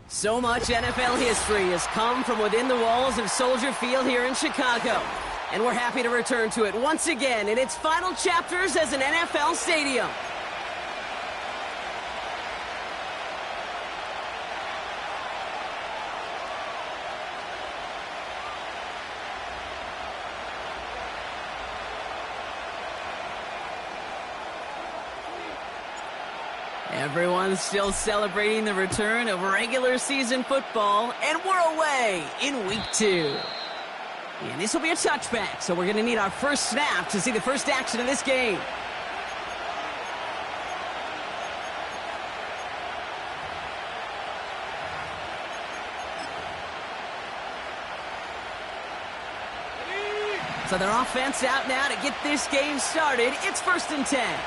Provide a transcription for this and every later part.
So much NFL history has come from within the walls of Soldier Field here in Chicago. And we're happy to return to it once again in its final chapters as an NFL stadium. Everyone's still celebrating the return of regular season football, and we're away in week 2. And this will be a touchback, so we're going to need our first snap to see the first action of this game. So their offense out now to get this game started. It's 1st and 10.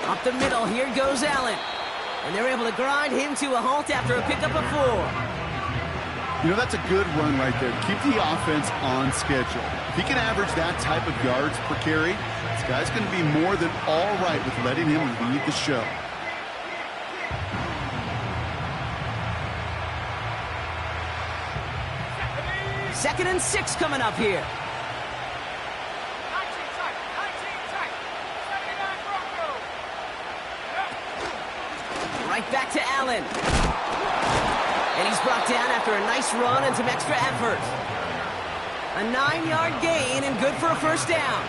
Up the middle, here goes Allen. And they're able to grind him to a halt after a pickup of 4. You know, that's a good run right there. Keep the offense on schedule. If he can average that type of yards per carry, this guy's going to be more than all right with letting him lead the show. Second and 6 coming up here. Right back to Allen. And he's brought down after a nice run and some extra effort. A 9-yard gain and good for a first down.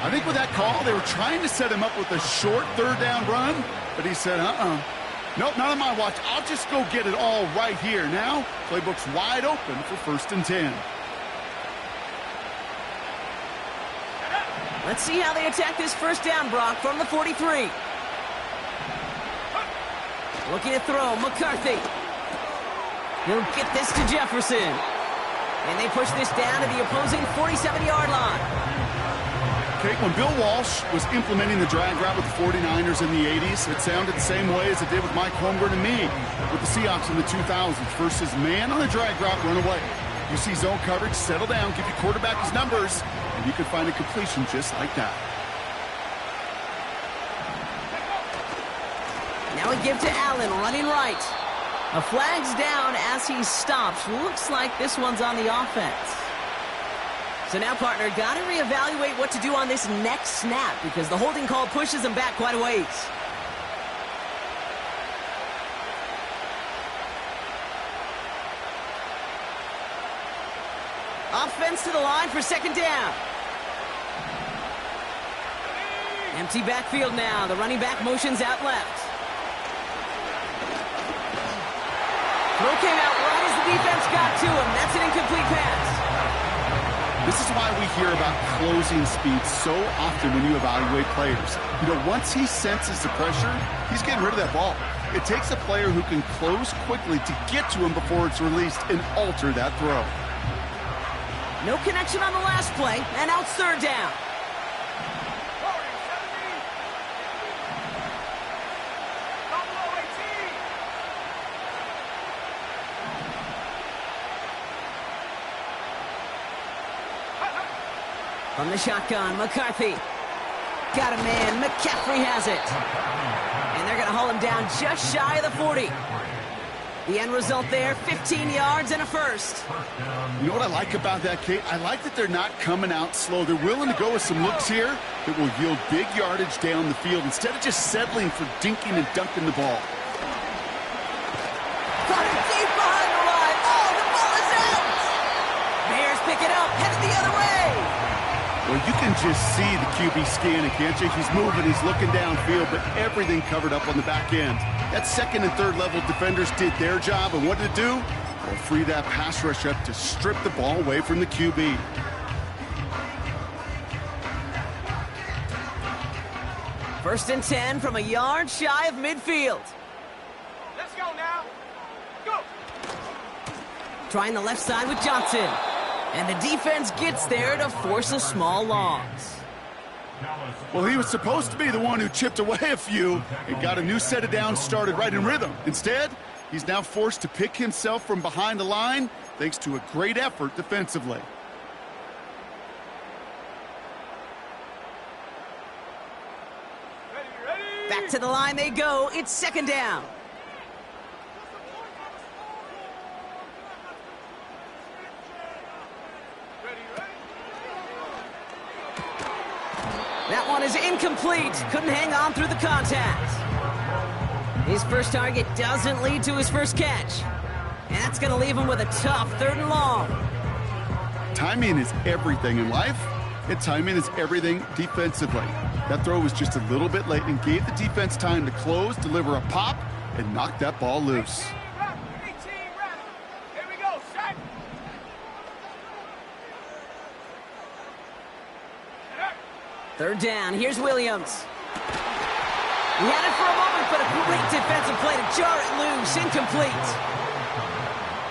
I think with that call, they were trying to set him up with a short 3rd down run, but he said, nope, not on my watch. I'll just go get it all right here. Now, playbook's wide open for 1st and 10. Let's see how they attack this first down, Brock, from the 43. Looking to throw, McCarthy. He'll get this to Jefferson. And they push this down to the opposing 47-yard line. Okay, when Bill Walsh was implementing the drag route with the 49ers in the 80s, it sounded the same way as it did with Mike Holmgren and me with the Seahawks in the 2000s. Versus man on the drag route, run away. You see zone coverage, settle down, give your quarterback his numbers, and you can find a completion just like that. Now we give to Allen, running right. A flag's down as he stops. Looks like this one's on the offense. So now, partner, got to reevaluate what to do on this next snap because the holding call pushes him back quite a ways. Offense to the line for 2nd down. Empty backfield now. The running back motions out left. Throw came out right as the defense got to him. That's an incomplete pass. This is why we hear about closing speed so often when you evaluate players. You know, once he senses the pressure, he's getting rid of that ball. It takes a player who can close quickly to get to him before it's released and alter that throw. No connection on the last play, and now it's 3rd down. From the shotgun, McCarthy. Got a man, McCaffrey has it. And they're going to haul him down just shy of the 40. The end result there, 15 yards and a first. You know what I like about that, Kate? I like that they're not coming out slow. They're willing to go with some looks here that will yield big yardage down the field instead of just settling for dinking and dunking the ball. Caught it deep behind the line. Oh, the ball is out. Bears pick it up, headed the other way. Well, you can just see the QB scanning, can't you? He's moving, he's looking downfield, but everything covered up on the back end. That 2nd and 3rd level defenders did their job, and what did it do? Well, free that pass rush up to strip the ball away from the QB. First and 10 from a yard shy of midfield. Let's go now. Go. Trying the left side with Johnson. And the defense gets there to force a small loss. Well, he was supposed to be the one who chipped away a few and got a new set of downs started right in rhythm. Instead, he's now forced to pick himself from behind the line thanks to a great effort defensively. Back to the line they go. It's second down. That one is incomplete. Couldn't hang on through the contact. His first target doesn't lead to his first catch. And that's going to leave him with a tough 3rd and long. Timing is everything in life, and timing is everything defensively. That throw was just a little bit late and gave the defense time to close, deliver a pop, and knock that ball loose. Third down, here's Williams. He had it for a moment, but a great defensive play to jar it loose, incomplete.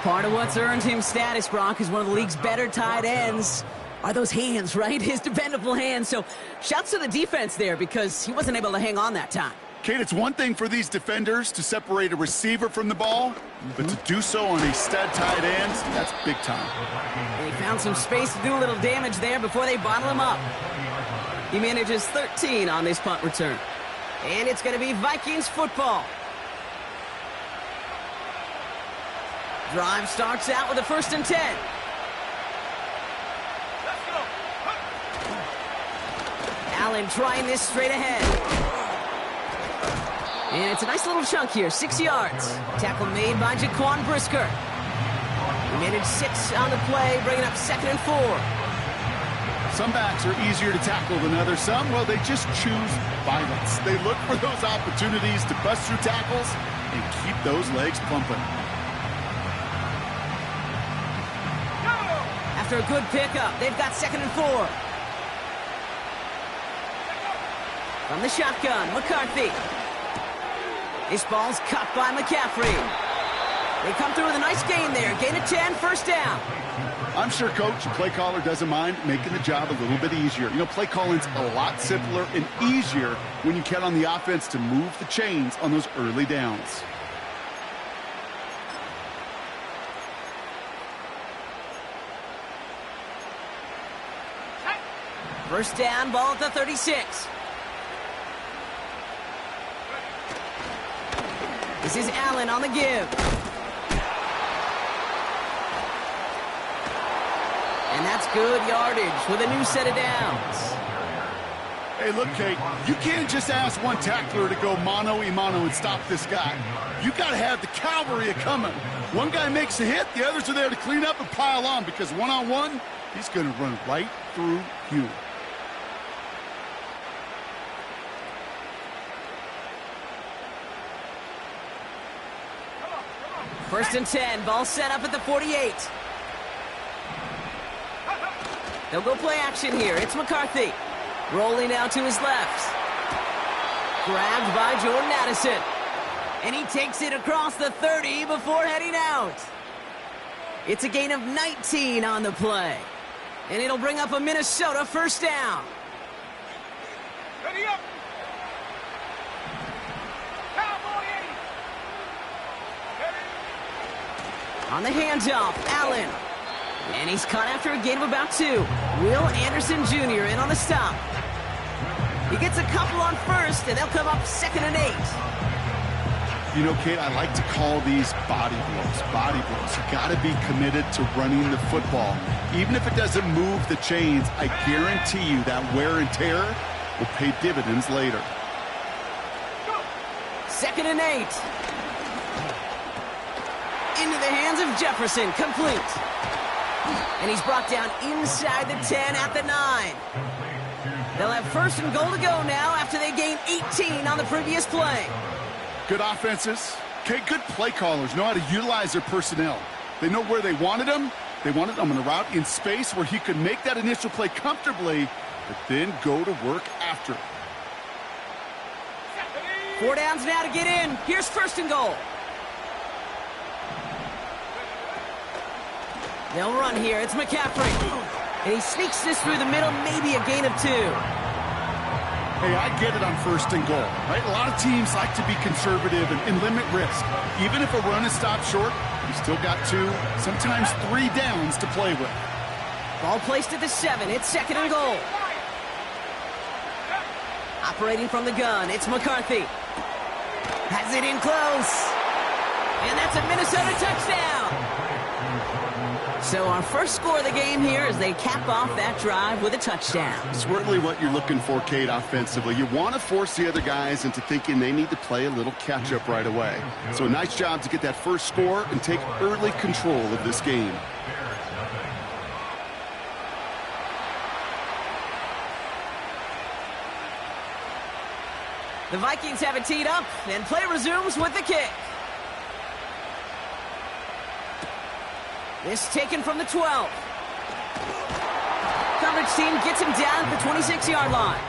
Part of what's earned him status, Brock, is one of the league's better tight ends. Are those hands, right? His dependable hands. So shouts to the defense there because he wasn't able to hang on that time. Kate, it's one thing for these defenders to separate a receiver from the ball, but to do so on a stud tight end, that's big time. And he found some space to do a little damage there before they bottle him up. He manages 13 on this punt return. And it's going to be Vikings football. Drive starts out with a 1st and 10. Let's go. Allen trying this straight ahead. And it's a nice little chunk here, 6 yards. Tackle made by Jaquan Brisker. He managed 6 on the play, bringing up 2nd and 4. Some backs are easier to tackle than others. Some, well, they just choose violence. They look for those opportunities to bust through tackles and keep those legs pumping. After a good pickup, they've got 2nd and 4. From the shotgun, McCarthy. This ball's cut by McCaffrey. They come through with a nice gain there. Gain of 10, 1st down. I'm sure coach and play caller doesn't mind making the job a little bit easier. You know, play calling's a lot simpler and easier when you count on the offense to move the chains on those early downs. First down, ball at the 36. This is Allen on the give. And that's good yardage with a new set of downs. Hey, look, Kate, you can't just ask one tackler to go mano-a-mano and stop this guy. You got to have the cavalry coming. One guy makes a hit, the others are there to clean up and pile on because one-on-one, he's going to run right through you. First and 10, ball set up at the 48. They'll go play action here. It's McCarthy. Rolling out to his left. Grabbed by Jordan Addison. And he takes it across the 30 before heading out. It's a gain of 19 on the play. And it'll bring up a Minnesota 1st down. Ready up. Cowboy 80. On the handoff, Allen. And he's caught after a gain of about 2. Will Anderson Jr. in on the stop. He gets a couple on 1st, and they'll come up 2nd and 8. You know, Kate, I like to call these body blows. Body blows. You got to be committed to running the football. Even if it doesn't move the chains, I guarantee you that wear and tear will pay dividends later. 2nd and 8. Into the hands of Jefferson, complete. And he's brought down inside the 10 at the 9. They'll have 1st and goal to go now after they gained 18 on the previous play. Good offenses. Okay, good play callers know how to utilize their personnel. They know where they wanted them. They wanted them on a route in space where he could make that initial play comfortably, but then go to work after. 4 downs now to get in. Here's 1st and goal. They'll run here. It's McCaffrey. And he sneaks this through the middle, maybe a gain of 2. Hey, I get it on 1st and goal, right? A lot of teams like to be conservative and limit risk. Even if a run is stopped short, you still got 2, sometimes 3 downs to play with. Ball placed at the 7. It's 2nd and goal. Operating from the gun, it's McCarthy. Has it in close. And that's a Minnesota touchdown. So our first score of the game here as they cap off that drive with a touchdown. Certainly what you're looking for, Kate, offensively. You want to force the other guys into thinking they need to play a little catch-up right away. So a nice job to get that first score and take early control of this game. The Vikings have it teed up, and play resumes with the kick. This taken from the 12. Coverage team gets him down at the 26-yard line.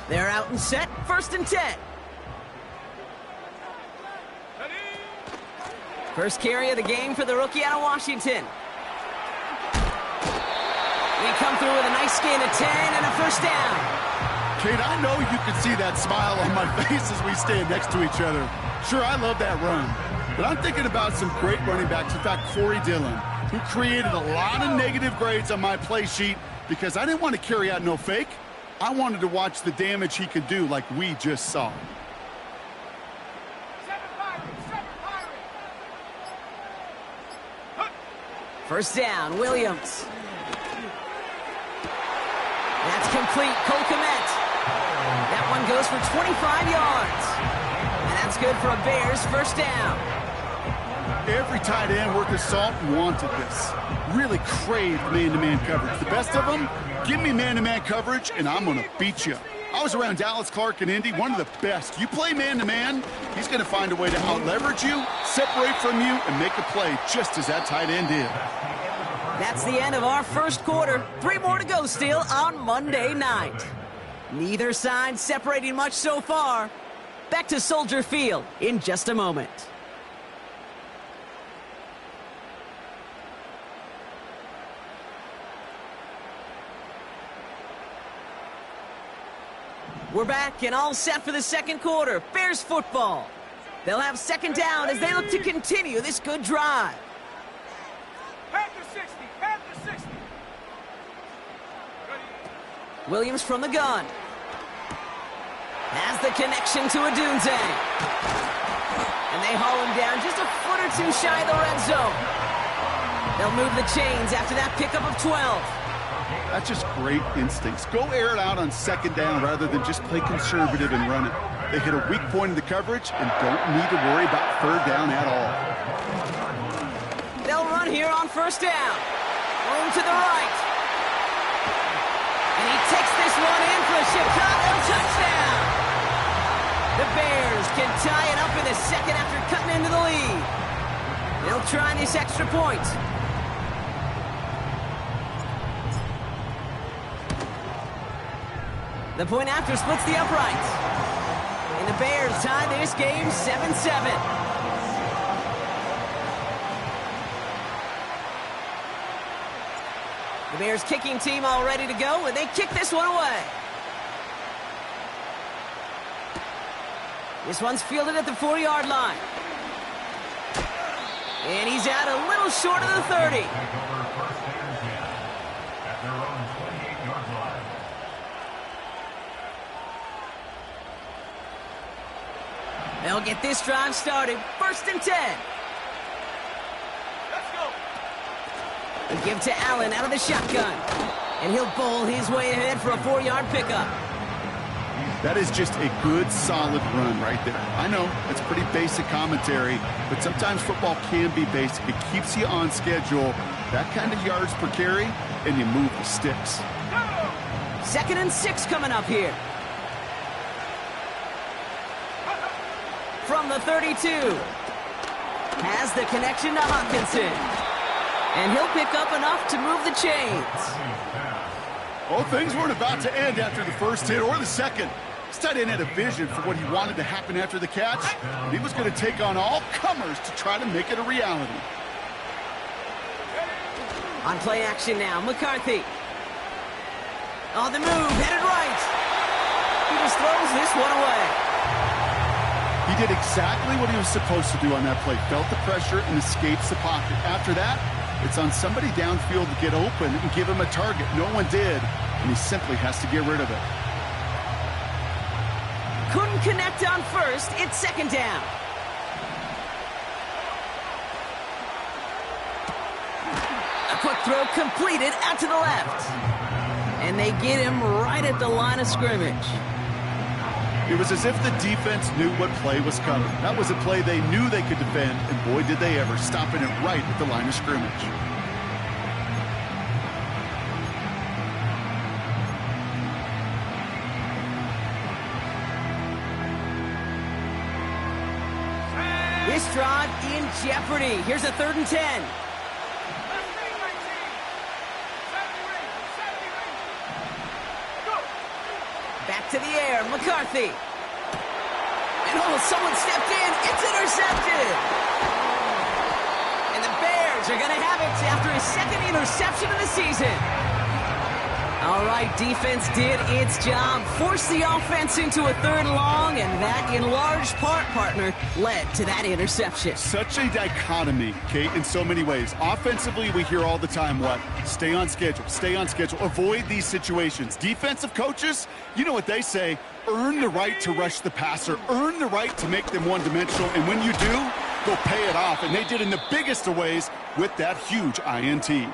They're out and set, 1st and 10. First carry of the game for the rookie out of Washington. They come through with a nice gain of 10 and a 1st down. Kate, I know you can see that smile on my face as we stand next to each other. Sure, I love that run. But I'm thinking about some great running backs. In fact, Corey Dillon, who created a lot of negative grades on my play sheet because I didn't want to carry out no fake. I wanted to watch the damage he could do like we just saw. First down, Williams. That's complete, Cole Kmet. That one goes for 25 yards. And that's good for a Bears 1st down. Every tight end worth his salt wanted this. Really craved man-to-man coverage. The best of them, give me man-to-man coverage, and I'm going to beat you. I was around Dallas Clark and Indy, one of the best. You play man-to-man, he's going to find a way to out-leverage you, separate from you, and make a play just as that tight end did. That's the end of our first quarter. 3 more to go still on Monday night. Neither side separating much so far. Back to Soldier Field in just a moment. We're back and all set for the 2nd quarter. Bears football. They'll have 2nd down as they look to continue this good drive. Head to 60. Head to 60. Williams from the gun. Has the connection to Adunze. And they haul him down just a foot or 2 shy of the red zone. They'll move the chains after that pickup of 12. That's just great instincts. Go air it out on 2nd down rather than just play conservative and run it. They hit a weak point in the coverage and don't need to worry about 3rd down at all. They'll run here on 1st down. Room to the right. And he takes this one in for a Chicago touchdown. The Bears can tie it up in the 2nd after cutting into the lead. They'll try this extra point. The point after splits the uprights. And the Bears tie this game 7-7. The Bears kicking team all ready to go, and they kick this one away. This one's fielded at the 40-yard line. And he's out a little short of the 30. They'll get this drive started. 1st and 10. Let's go. They give to Allen out of the shotgun. And he'll bowl his way ahead for a 4-yard pickup. That is just a good, solid run right there. I know, it's pretty basic commentary, but sometimes football can be basic. It keeps you on schedule, that kind of yards per carry, and you move the sticks. 2nd and 6 coming up here. From the 32. Has the connection to Hawkinson. And he'll pick up enough to move the chains. Well, things weren't about to end after the first hit or the second. This tight end had a vision for what he wanted to happen after the catch, and he was going to take on all comers to try to make it a reality. On play action now, McCarthy. On the move, headed right. He just throws this one away. He did exactly what he was supposed to do on that play. Felt the pressure and escapes the pocket. After that, it's on somebody downfield to get open and give him a target. No one did, and he simply has to get rid of it. Couldn't connect on first. It's 2nd down. A quick throw completed out to the left. And they get him right at the line of scrimmage. It was as if the defense knew what play was coming. That was a play they knew they could defend, and boy, did they ever, stopping it right at the line of scrimmage. This drive in jeopardy. Here's a 3rd and 10. Back to the air, McCarthy. And someone stepped in. It's intercepted. And the Bears are going to have it after his 2nd interception of the season. All right, defense did its job. Forced the offense into a 3rd and long, and that, in large part, partner, led to that interception. Such a dichotomy, Kate, in so many ways. Offensively, we hear all the time what? Stay on schedule, avoid these situations. Defensive coaches, you know what they say, earn the right to rush the passer, earn the right to make them one-dimensional, and when you do, they'll pay it off, and they did in the biggest of ways with that huge INT.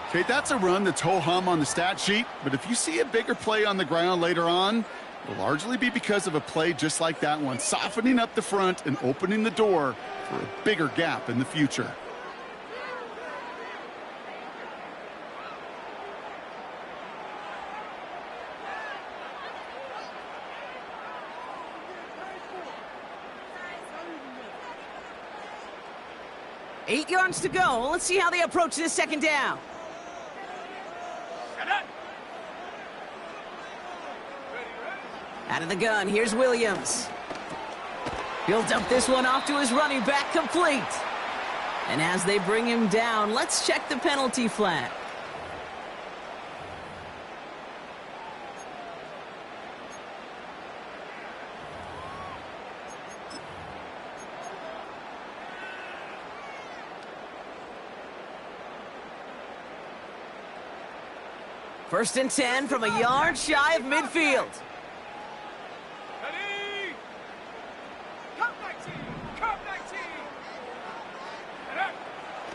Okay, that's a run that's ho-hum on the stat sheet, but if you see a bigger play on the ground later on, it'll largely be because of a play just like that one, softening up the front and opening the door for a bigger gap in the future. Eight yards to go. Let's see how they approach this 2nd down. Out of the gun, here's Williams. He'll dump this one off to his running back, complete. And as they bring him down, let's check the penalty flag. First and 10 from a yard shy of midfield. Ready? Cup 19! Cup 19! And up.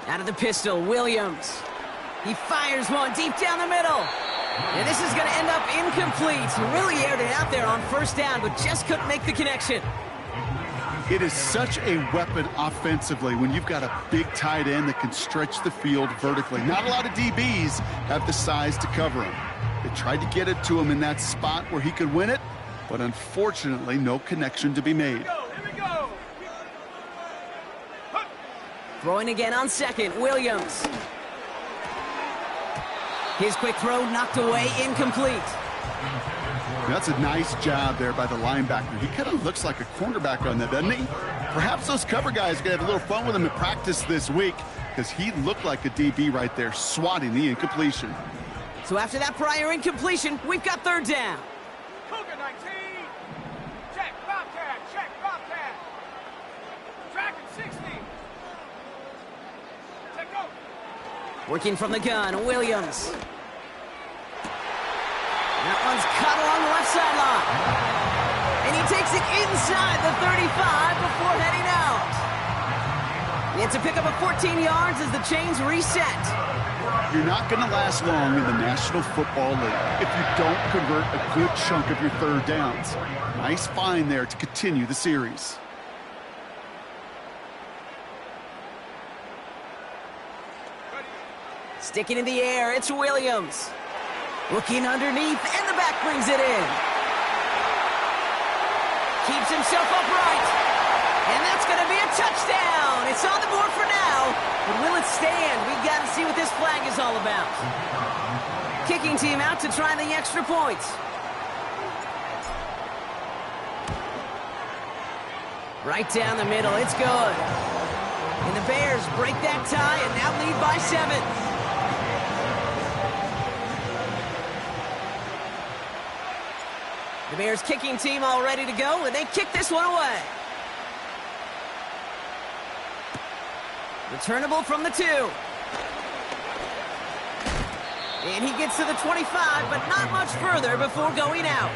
Out of the pistol, Williams. He fires one deep down the middle. And this is going to end up incomplete. He really aired it out there on 1st down, but just couldn't make the connection. It is such a weapon offensively when you've got a big tight end that can stretch the field vertically. Not a lot of DBs have the size to cover him. They tried to get it to him in that spot where he could win it, but unfortunately, no connection to be made. Here we go. Throwing again on 2nd, Williams. His quick throw knocked away, incomplete. That's a nice job there by the linebacker. He kind of looks like a cornerback on that, doesn't he? Perhaps those cover guys are going to have a little fun with him in practice this week because he looked like a DB right there, swatting the incompletion. So after that prior incompletion, we've got 3rd down. Cougar 19. Check, Bobcat. Check, Bobcat. Track at 60. Take over. Working from the gun, Williams. That one's cut along the left sideline. And he takes it inside the 35 before heading out. It's a pickup of 14 yards as the chains reset. You're not going to last long in the National Football League if you don't convert a good chunk of your third downs. Nice find there to continue the series. Sticking in the air, it's Williams. Looking underneath, and the back brings it in. Keeps himself upright. And that's going to be a touchdown. It's on the board for now. But will it stand? We've got to see what this flag is all about. Kicking team out to try the extra points. Right down the middle. It's good. And the Bears break that tie and now lead by 7. The Bears kicking team all ready to go, and they kick this one away. Returnable from the 2. And he gets to the 25, but not much further before going out.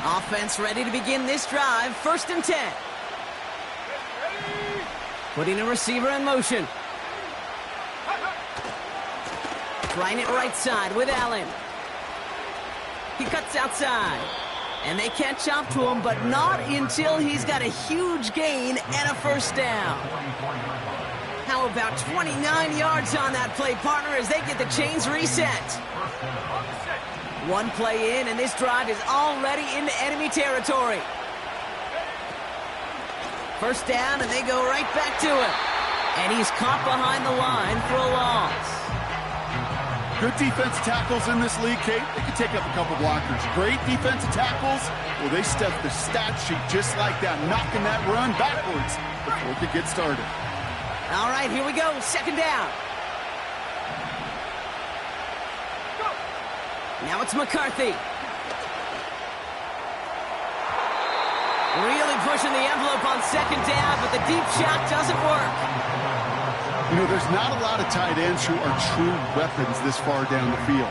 Offense ready to begin this drive. 1st and 10. Putting a receiver in motion. Trying it right side with Allen. He cuts outside. And they catch up to him, but not until he's got a huge gain and a 1st down. How about 29 yards on that play, partner, as they get the chains reset? One play in, and this drive is already into enemy territory. 1st down, and they go right back to him. And he's caught behind the line for a loss. Good defensive tackles in this league, Kate. They can take up a couple blockers. Great defensive tackles. Well, they stuff the stat sheet just like that, knocking that run backwards before it could get started. All right, here we go. 2nd down. Now it's McCarthy. Really pushing the envelope on 2nd down, but the deep shot doesn't work. You know, there's not a lot of tight ends who are true weapons this far down the field.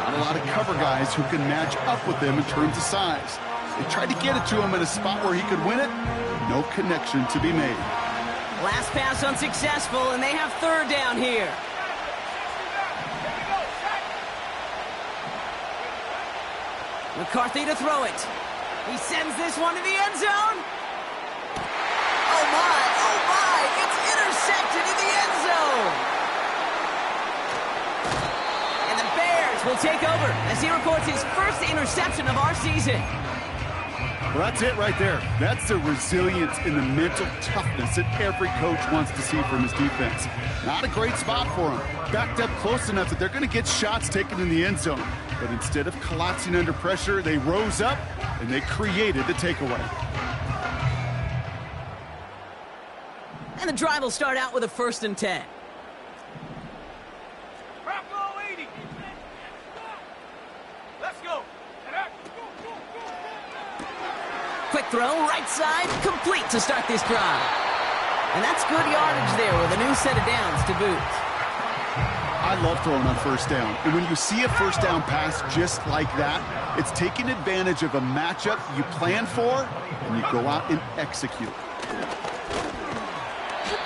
Not a lot of cover guys who can match up with them in terms of size. They tried to get it to him in a spot where he could win it. No connection to be made. Last pass unsuccessful, and they have 3rd down here. McCarthy to throw it. He sends this one to the end zone. Oh my, it's intercepted in the end zone. And the Bears will take over as he records his 1st interception of our season. Well, that's it right there. That's the resilience and the mental toughness that every coach wants to see from his defense. Not a great spot for him. Backed up close enough that they're going to get shots taken in the end zone. But instead of collapsing under pressure, they rose up and they created the takeaway. And the drive will start out with a 1st and 10. Let's go. Quick throw, right side, complete to start this drive. And that's good yardage there with a new set of downs to boot. I love throwing on 1st down. And when you see a 1st down pass just like that, it's taking advantage of a matchup you plan for, and you go out and execute.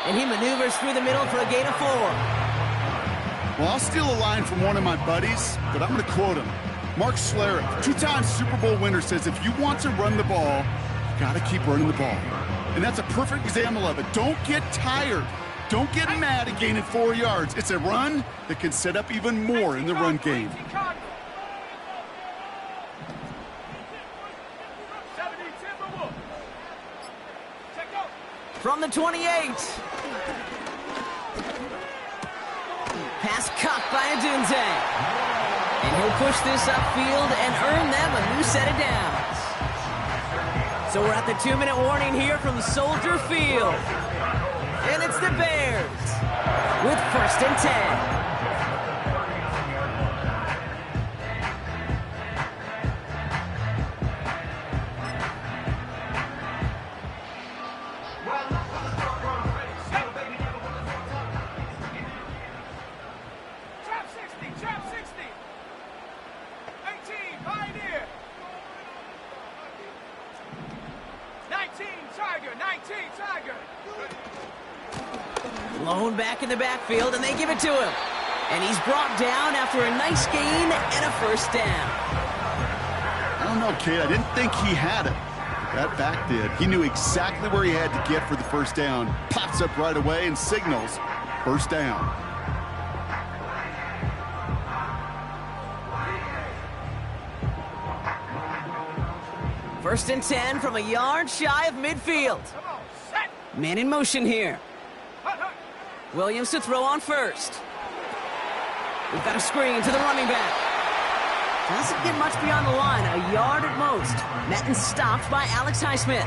And he maneuvers through the middle for a gain of 4. Well, I'll steal a line from one of my buddies, but I'm going to quote him. Mark Schlereth, 2-time Super Bowl winner, says if you want to run the ball, you got to keep running the ball. And that's a perfect example of it. Don't get tired. Don't get mad at gaining 4 yards. It's a run that can set up even more in the run game. From the 28. Pass caught by Adunze. And he'll push this upfield and earn them a new set of downs. So we're at the 2-minute warning here from Soldier Field. And it's the Bears with 1st and 10. Blown back in the backfield, and they give it to him. And he's brought down after a nice gain and a first down. I don't know, kid. I didn't think he had it. That back did. He knew exactly where he had to get for the first down. Pops up right away and signals first down. First and 10 from a yard shy of midfield. Man in motion here. Williams to throw on first. We've got a screen to the running back. Doesn't get much beyond the line, a yard at most. Madden stopped by Alex Highsmith.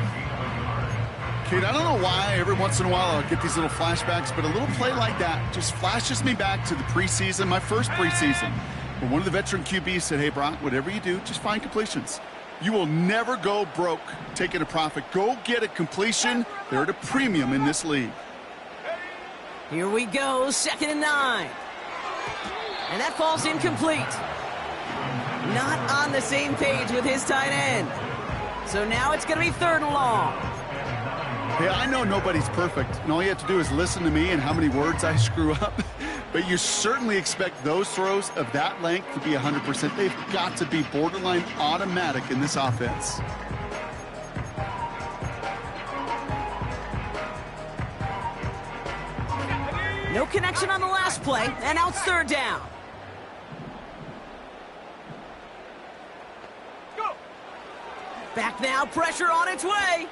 Kid, I don't know why every once in a while I'll get these little flashbacks, but a little play like that just flashes me back to the preseason, my first preseason, where one of the veteran QBs said, hey, Brock, whatever you do, just find completions. You will never go broke taking a profit. Go get a completion. They're at a premium in this league. Here we go, 2nd and 9. And that falls incomplete. Not on the same page with his tight end. So now it's going to be 3rd and long. Hey, I know nobody's perfect, and all you have to do is listen to me and how many words I screw up. But you certainly expect those throws of that length to be 100%. They've got to be borderline automatic in this offense. No connection on the last play, and now it's 3rd down. Back now, pressure on its way.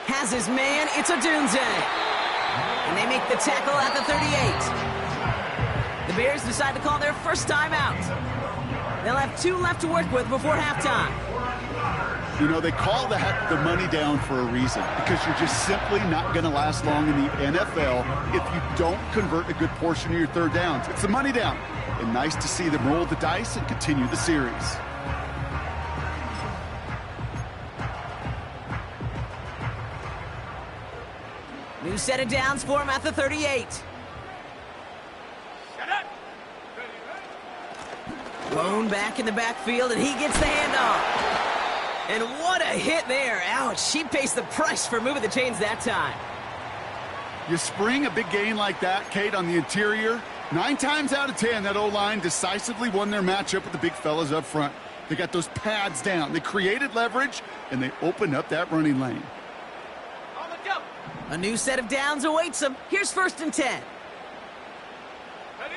Has his man, it's a Dunze. And they make the tackle at the 38. The Bears decide to call their first time out. They'll have 2 left to work with before halftime. You know, they call that the money down for a reason, because you're just simply not going to last long in the NFL if you don't convert a good portion of your 3rd downs. It's the money down. And nice to see them roll the dice and continue the series. New set of downs for him at the 38. Blown back in the backfield, and he gets the handoff. And what a hit there. Ouch, she pays the price for moving the chains that time. You spring a big gain like that, Kate, on the interior. 9 times out of 10, that O-line decisively won their matchup with the big fellas up front. They got those pads down. They created leverage, and they opened up that running lane. A new set of downs awaits him. Here's 1st and 10. Ready!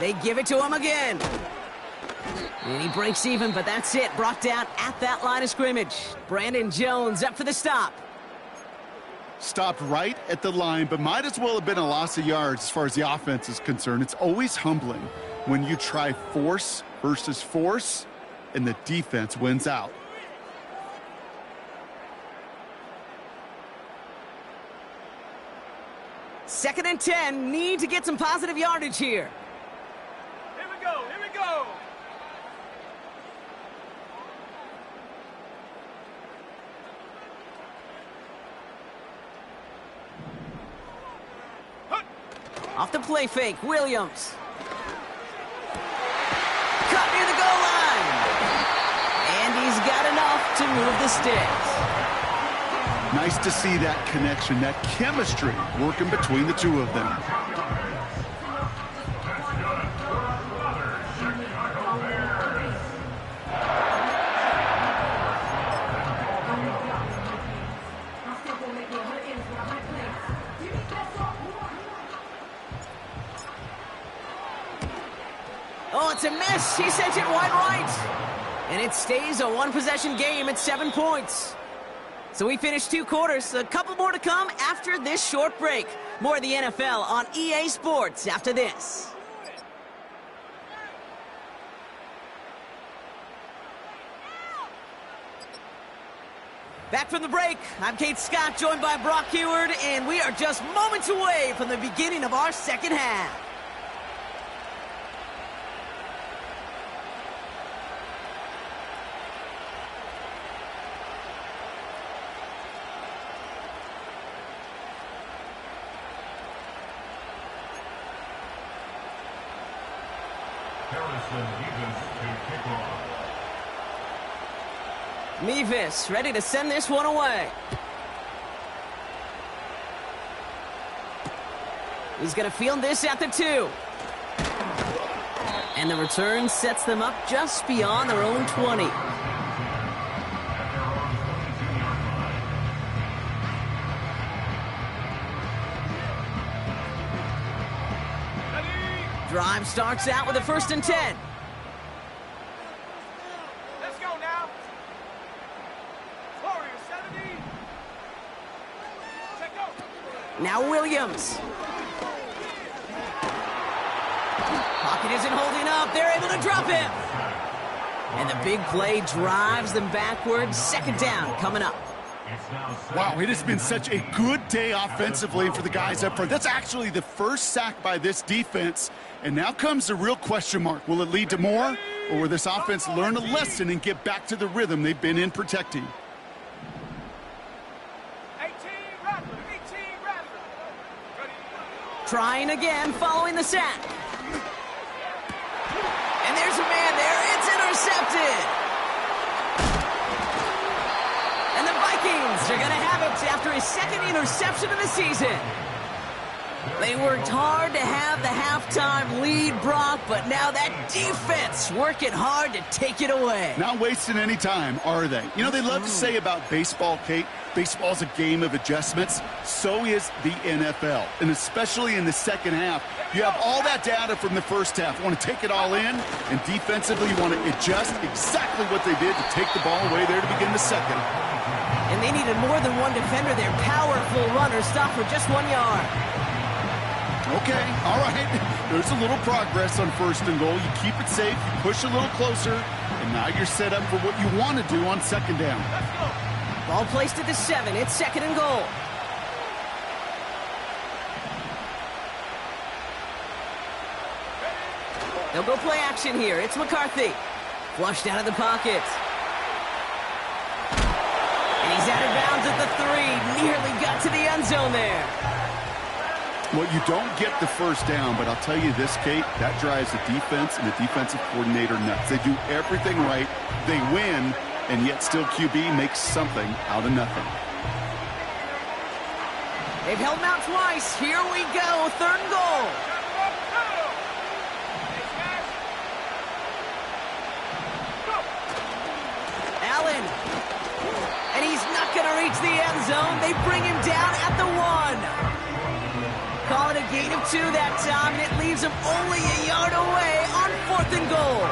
They give it to him again. And he breaks even, but that's it. Brought down at that line of scrimmage. Brandon Jones up for the stop. Stopped right at the line, but might as well have been a loss of yards as far as the offense is concerned. It's always humbling when you try force versus force, and the defense wins out. Second and 10. Need to get some positive yardage here. Here we go, here we go. Off the play fake, Williams. Cut near the goal line. And he's got enough to move the sticks. Nice to see that connection, that chemistry working between the two of them. Oh, it's a miss. He sent it wide right. And it stays a 1-possession game at 7 points. So we finished 2 quarters. A couple more to come after this short break. More of the NFL on EA Sports after this. Back from the break, I'm Kate Scott, joined by Brock Heward, and we are just moments away from the beginning of our second half. Mevis ready to send this one away. He's going to field this at the 2. And the return sets them up just beyond their own 20. Drive starts out with a 1st and 10. Let's go now. Warrior 70. Check go. Now Williams. Pocket isn't holding up. They're able to drop him. And the big play drives them backwards. 2nd down coming up. Wow, it has been such a good day offensively for the guys up front. That's actually the first sack by this defense. And now comes the real question mark. Will it lead to more? Or will this offense learn a lesson and get back to the rhythm they've been in protecting? 18 Rattler. 18 Rattler. Ready. Trying again following the sack. And there's a man there. It's intercepted. And the Vikings are going to have it after his 2nd interception of the season. They worked hard to have the halftime lead, Brock, but now that defense working hard to take it away. Not wasting any time, are they? You know, they love to say about baseball, Kate, baseball's a game of adjustments. So is the NFL. And especially in the second half, you have all that data from the first half. You want to take it all in, and defensively you want to adjust exactly what they did to take the ball away there to begin the second. And they needed more than one defender. Their powerful runner stopped for just 1 yard. Okay, all right. There's a little progress on 1st and goal. You keep it safe, you push a little closer, and now you're set up for what you want to do on 2nd down. Ball placed at the 7. It's 2nd and goal. They'll go play action here. It's McCarthy. Flushed out of the pocket. And he's out of bounds at the 3. Nearly got to the end zone there. Well, you don't get the 1st down, but I'll tell you this, Kate, that drives the defense and the defensive coordinator nuts. They do everything right, they win, and yet still QB makes something out of nothing. They've held him out twice. Here we go, 3rd and goal. Allen. And he's not going to reach the end zone. They bring him down at the 1. Call it a gain of 2 that time, and it leaves him only a yard away on 4th and goal.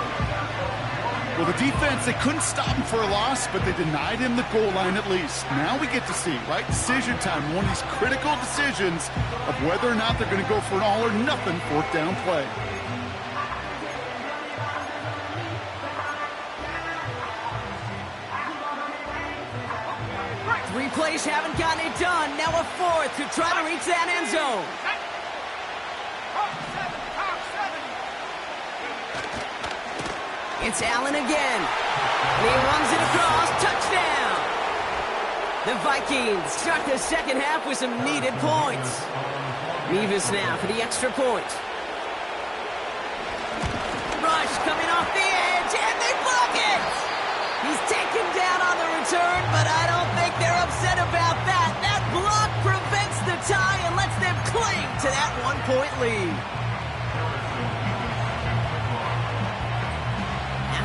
Well, the defense, they couldn't stop him for a loss, but they denied him the goal line at least. Now we get to see, right, decision time, one of these critical decisions of whether or not they're going to go for an all-or-nothing 4th down play. Three plays haven't gotten it done. Now a 4th to try to reach that end zone. It's Allen again. And he runs it across. Touchdown. The Vikings start the 2nd half with some needed points. Mevis now for the extra point. Rush coming off the edge, and they block it. He's taken down on the return, but I don't think they're upset about that. That block prevents the tie and lets them cling to that 1-point lead.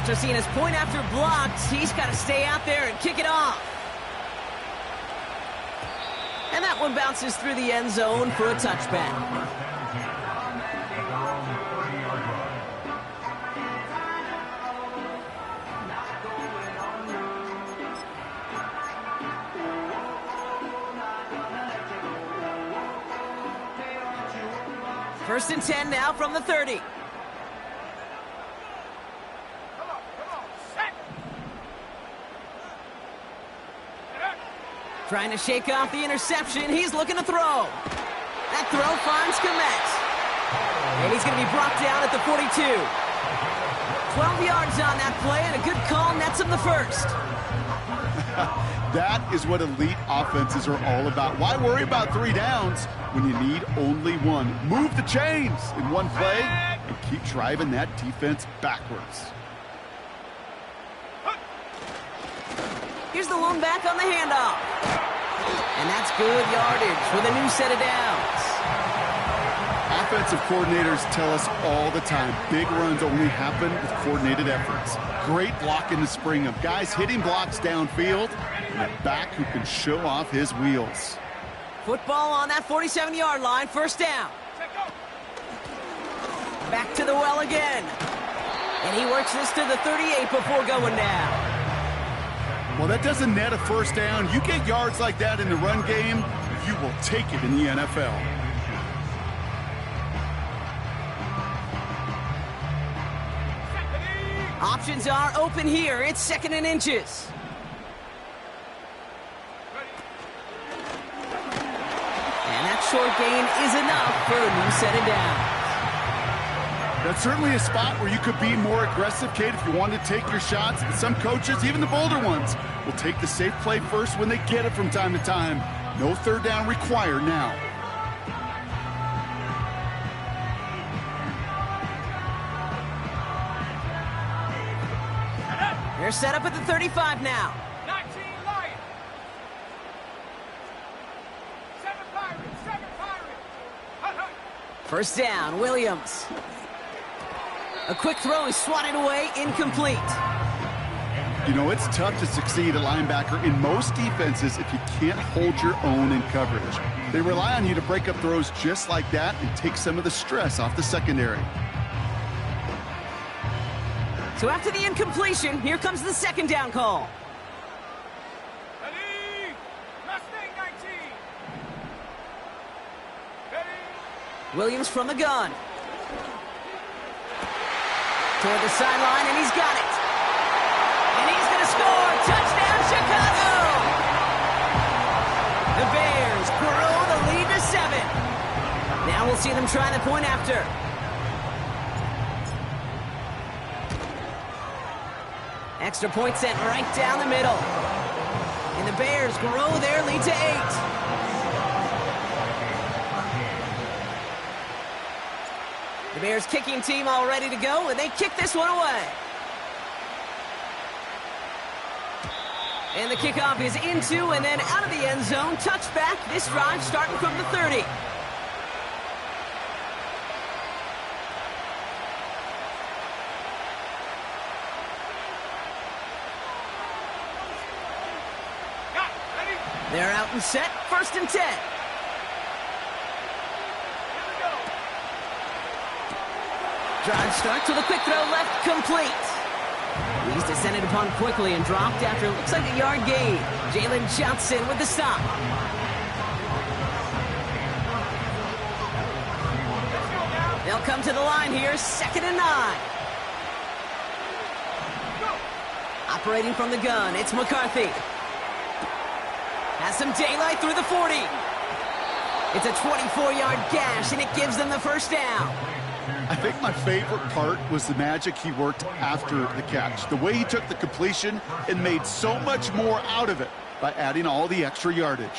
After seeing his point after blocked, he's got to stay out there and kick it off. And that one bounces through the end zone for a touchback. First and 10 now from the 30. Trying to shake off the interception. He's looking to throw. That throw finds Komet. And he's going to be brought down at the 42. 12 yards on that play, and a good call nets him the 1st. That is what elite offenses are all about. Why worry about 3 downs when you need only 1? Move the chains in one play, and keep driving that defense backwards. Here's the lone back on the handoff. And that's good yardage with a new set of downs. Offensive coordinators tell us all the time, big runs only happen with coordinated efforts. Great block in the spring of guys hitting blocks downfield, and a back who can show off his wheels. Football on that 47-yard line, first down. Back to the well again. And he works this to the 38 before going down. Well, that doesn't net a first down. You get yards like that in the run game, you will take it in the NFL. Options are open here. It's 2nd and inches. And that short gain is enough for a new set of downs. That's certainly a spot where you could be more aggressive, Kate, if you want to take your shots. And some coaches, even the bolder ones, will take the safe play first when they get it from time to time. No third down required now. They're set up at the 35 now. 19 Lions. 7 Pirates. 7 Pirates. Hut, hut. First down, Williams. A quick throw is swatted away, incomplete. You know, it's tough to succeed at linebacker in most defenses if you can't hold your own in coverage. They rely on you to break up throws just like that and take some of the stress off the secondary. So after the incompletion, here comes the 2nd down call. Ready. Mustang 19. Ready. Williams from the gun. Toward the sideline, and he's got it. And he's going to score. Touchdown, Chicago! The Bears grow the lead to 7. Now we'll see them try the point after. Extra point sent right down the middle. And the Bears grow their lead to 8. The Bears kicking team all ready to go, and they kick this one away. And the kickoff is into and then out of the end zone. Touchback, this drive starting from the 30. They're out and set, 1st and 10. Drive starts with a quick throw left, complete. He's descended upon quickly and dropped after it looks like a yard gain. Jalen Johnson with the stop. They'll come to the line here, 2nd and 9. Operating from the gun, it's McCarthy. Has some daylight through the 40. It's a 24-yard gash, and it gives them the first down. I think my favorite part was the magic he worked after the catch. The way he took the completion and made so much more out of it by adding all the extra yardage.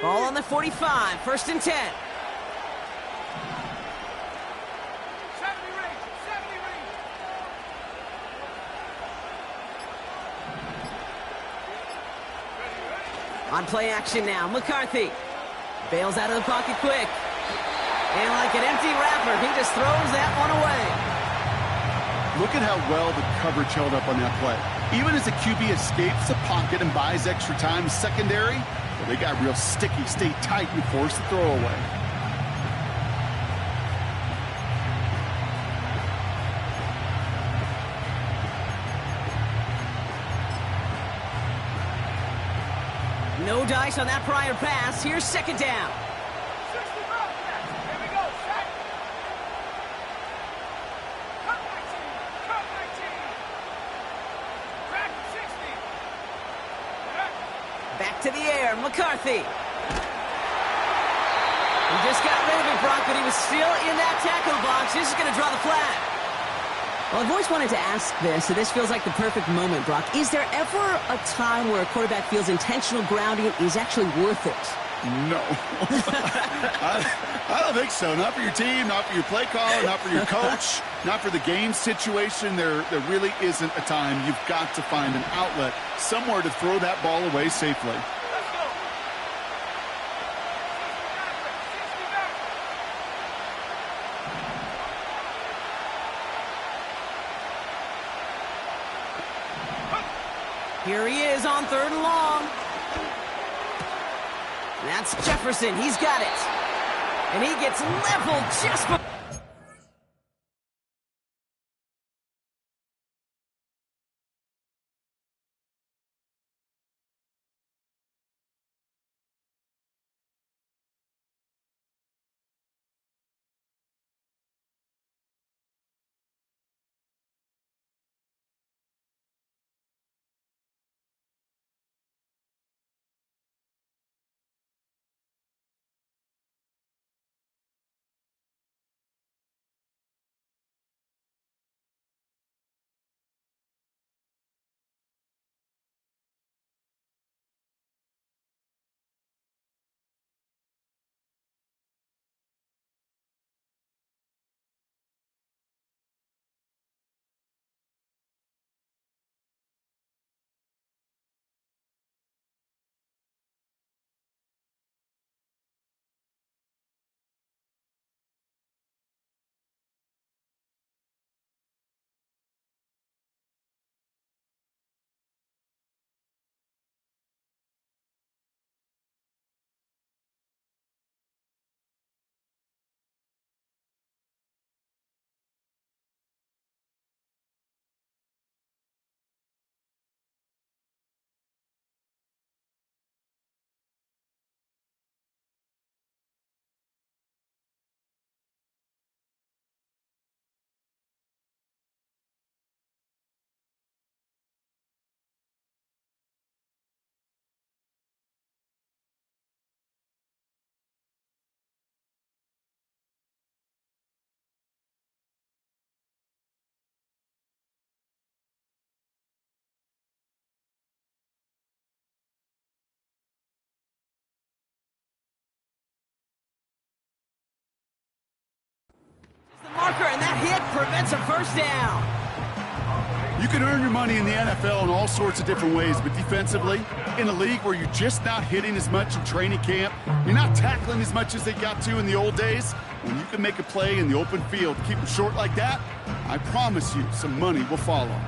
Ball on the 45, 1st and 10. 70 range. 70 range. On play action now, McCarthy bails out of the pocket quick. And like an empty wrapper, he just throws that one away. Look at how well the coverage held up on that play. Even as the QB escapes the pocket and buys extra time secondary, well, they got real sticky, stay tight, and force the throw away. No dice on that prior pass. Here's 2nd down. 60 miles an hour. Here we go. Set. Cut 19. Cut 19. Back 60. Back. Back to the air, McCarthy. He just got rid of it, Brock, but he was still in that tackle box. This is going to draw the flag. Well, I've always wanted to ask this, so this feels like the perfect moment, Brock. Is there ever a time where a quarterback feels intentional grounding is actually worth it? No. I don't think so. Not for your team, not for your play caller, not for your coach, not for the game situation. There really isn't a time. You've got to find an outlet, somewhere to throw that ball away safely. Here he is on 3rd and long. That's Jefferson. He's got it. And he gets leveled just before. The marker, and that hit prevents a first down. You can earn your money in the NFL in all sorts of different ways, but defensively, in a league where you're just not hitting as much in training camp, you're not tackling as much as they got to in the old days, when you can make a play in the open field, keep them short like that, I promise you some money will follow.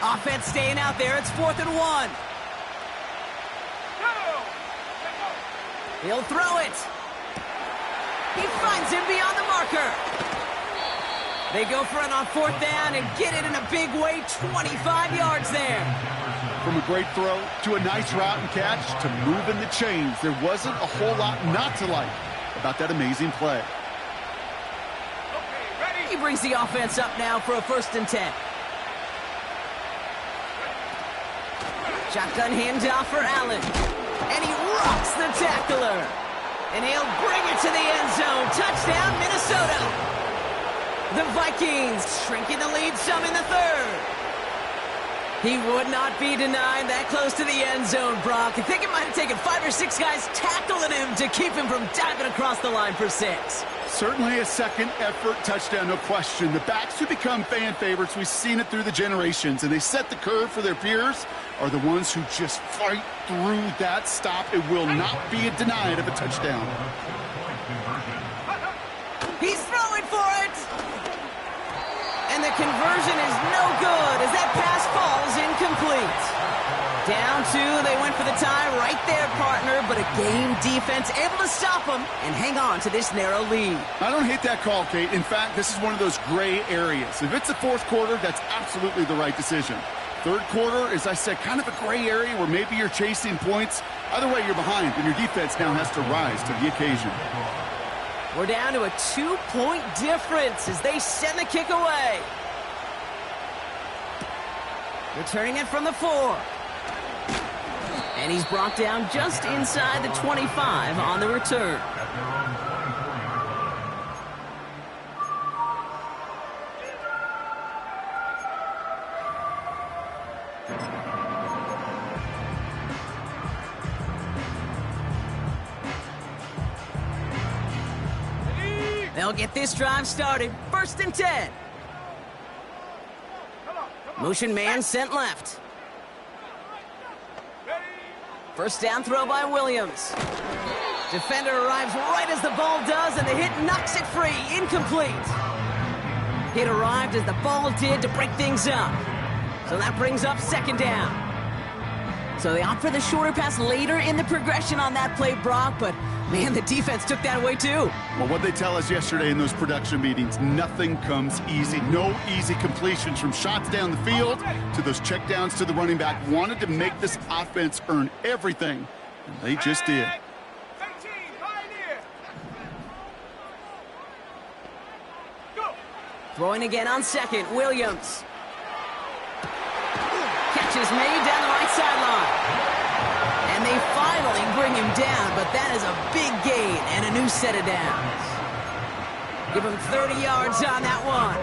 Offense staying out there. It's 4th and 1. He'll throw it. He finds him beyond the marker. They go for it on 4th down and get it in a big way, 25 yards there. From a great throw to a nice route and catch to moving the chains, there wasn't a whole lot not to like about that amazing play. He brings the offense up now for a 1st and 10. Shotgun handoff for Allen. And he rocks the tackler. And he'll bring it to the end zone. Touchdown, Minnesota. The Vikings shrinking the lead some in the 3rd. He would not be denied that close to the end zone, Brock. I think it might have taken 5 or 6 guys tackling him to keep him from diving across the line for 6. Certainly a second effort touchdown, no question. The backs who become fan favorites, we've seen it through the generations, and they set the curve for their peers, are the ones who just fight through that stop. It will not be denied of a touchdown. He's throwing for it! And the conversion is no good as that pass falls incomplete. Down 2, they went for the tie right there, partner, but a game defense able to stop them and hang on to this narrow lead. I don't hate that call, Kate. In fact, this is one of those gray areas. If it's the 4th quarter, that's absolutely the right decision. 3rd quarter, as I said, kind of a gray area where maybe you're chasing points. Either way, you're behind, and your defense now has to rise to the occasion. We're down to a 2-point difference as they send the kick away. Returning it from the 4. And he's brought down just inside the 25 on the return. They'll get this drive started. 1st and 10. Motion man sent left. 1st down throw by Williams. Defender arrives right as the ball does, and the hit knocks it free. Incomplete. Hit arrived as the ball did to break things up. So that brings up 2nd down. So they opt for the shorter pass later in the progression on that play, Brock, but man, the defense took that away too. Well, what they tell us yesterday in those production meetings, nothing comes easy. No easy completions from shots down the field to those checkdowns to the running back. Wanted to make this offense earn everything, and they just did. Throwing again on 2nd, Williams. Catch is made down the right sideline. And they finally bring him down, but that is a big gain and a new set of downs. Give him 30 yards on that one.